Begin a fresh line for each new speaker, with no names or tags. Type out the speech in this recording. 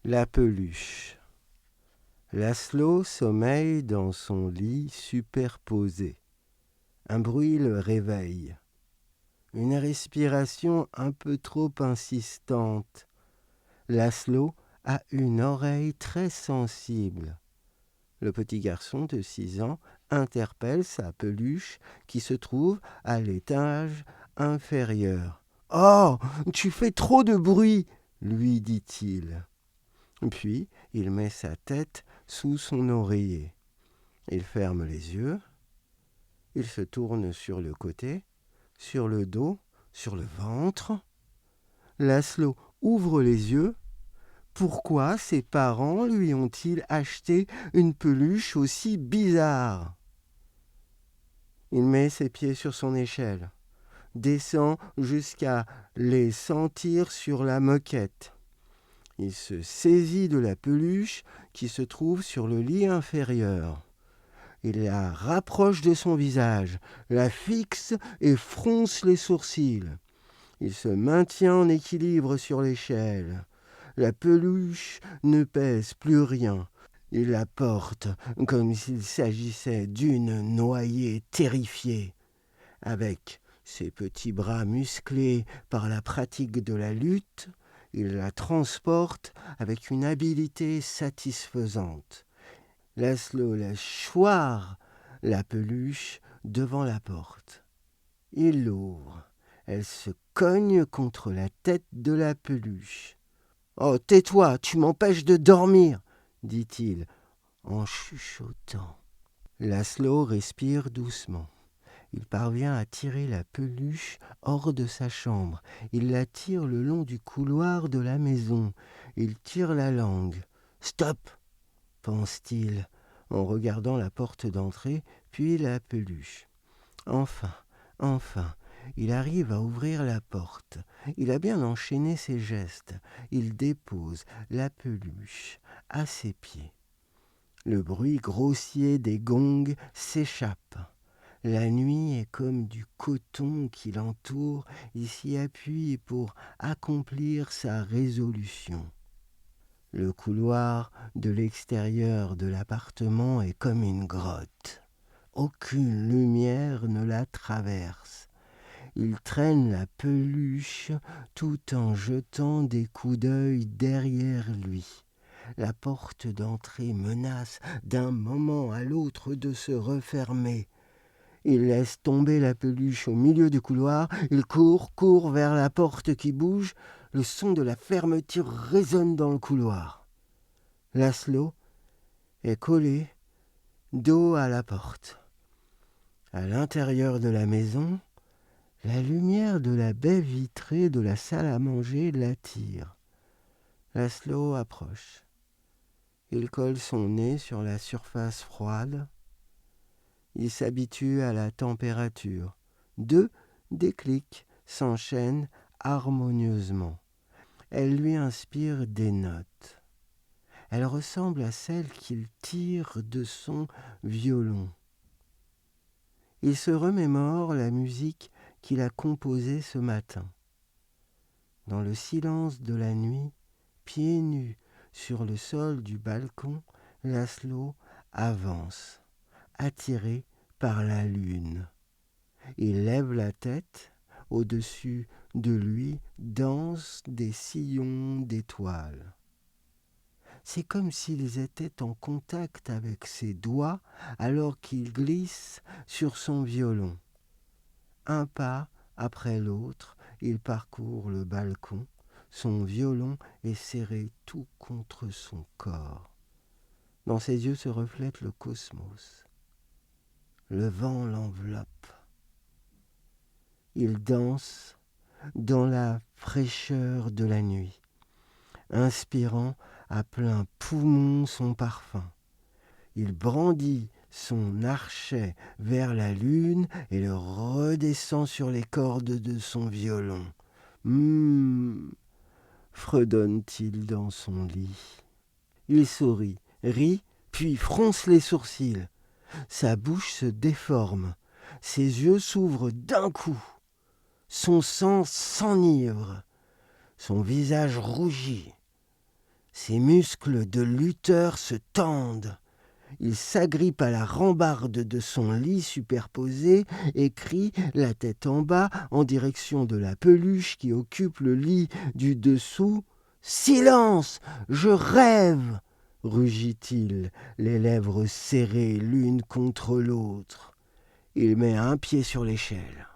La peluche. Laszlo sommeille dans son lit superposé. Un bruit le réveille. Une respiration un peu trop insistante. Laszlo a une oreille très sensible. Le petit garçon de 6 ans interpelle sa peluche qui se trouve à l'étage inférieur. « Oh, tu fais trop de bruit !» lui dit-il. Puis il met sa tête sous son oreiller. Il ferme les yeux. Il se tourne sur le côté, sur le dos, sur le ventre. Laszlo ouvre les yeux. Pourquoi ses parents lui ont-ils acheté une peluche aussi bizarre ? Il met ses pieds sur son échelle, descend jusqu'à les sentir sur la moquette. Il se saisit de la peluche qui se trouve sur le lit inférieur. Il la rapproche de son visage, la fixe et fronce les sourcils. Il se maintient en équilibre sur l'échelle. La peluche ne pèse plus rien. Il la porte comme s'il s'agissait d'une noyée terrifiée. Avec ses petits bras musclés par la pratique de la lutte, il la transporte avec une habileté satisfaisante. Laszlo laisse choir la peluche devant la porte. Il l'ouvre. Elle se cogne contre la tête de la peluche. « Oh, tais-toi, tu m'empêches de dormir !» dit-il en chuchotant. Laszlo respire doucement. Il parvient à tirer la peluche hors de sa chambre. Il la tire le long du couloir de la maison. Il tire la langue. « Stop !» pense-t-il, en regardant la porte d'entrée, puis la peluche. Enfin, il arrive à ouvrir la porte. Il a bien enchaîné ses gestes. Il dépose la peluche à ses pieds. Le bruit grossier des gongs s'échappe. La nuit est comme du coton qui l'entoure. Il s'y appuie pour accomplir sa résolution. Le couloir de l'extérieur de l'appartement est comme une grotte. Aucune lumière ne la traverse. Il traîne la peluche tout en jetant des coups d'œil derrière lui. La porte d'entrée menace d'un moment à l'autre de se refermer. Il laisse tomber la peluche au milieu du couloir. Il court vers la porte qui bouge. Le son de la fermeture résonne dans le couloir. Laszlo est collé dos à la porte. À l'intérieur de la maison, la lumière de la baie vitrée de la salle à manger l'attire. Laszlo approche. Il colle son nez sur la surface froide. Il s'habitue à la température. 2 déclics s'enchaînent harmonieusement. Elle lui inspire des notes. Elle ressemble à celles qu'il tire de son violon. Il se remémore la musique qu'il a composée ce matin. Dans le silence de la nuit, pieds nus sur le sol du balcon, Laszlo avance, attiré par la lune. Il lève la tête, au-dessus de lui dansent des sillons d'étoiles. C'est comme s'ils étaient en contact avec ses doigts alors qu'il glisse sur son violon. Un pas après l'autre, il parcourt le balcon. Son violon est serré tout contre son corps. Dans ses yeux se reflète le cosmos. Le vent l'enveloppe. Il danse dans la fraîcheur de la nuit, inspirant à plein poumon son parfum. Il brandit son archet vers la lune et le redescend sur les cordes de son violon. Fredonne-t-il dans son lit. Il sourit, rit, puis fronce les sourcils. Sa bouche se déforme. Ses yeux s'ouvrent d'un coup. Son sang s'enivre. Son visage rougit. Ses muscles de lutteur se tendent. Il s'agrippe à la rambarde de son lit superposé et crie, la tête en bas, en direction de la peluche qui occupe le lit du dessous. « Silence! Je rêve !» rugit-il, les lèvres serrées l'une contre l'autre. Il met un pied sur l'échelle.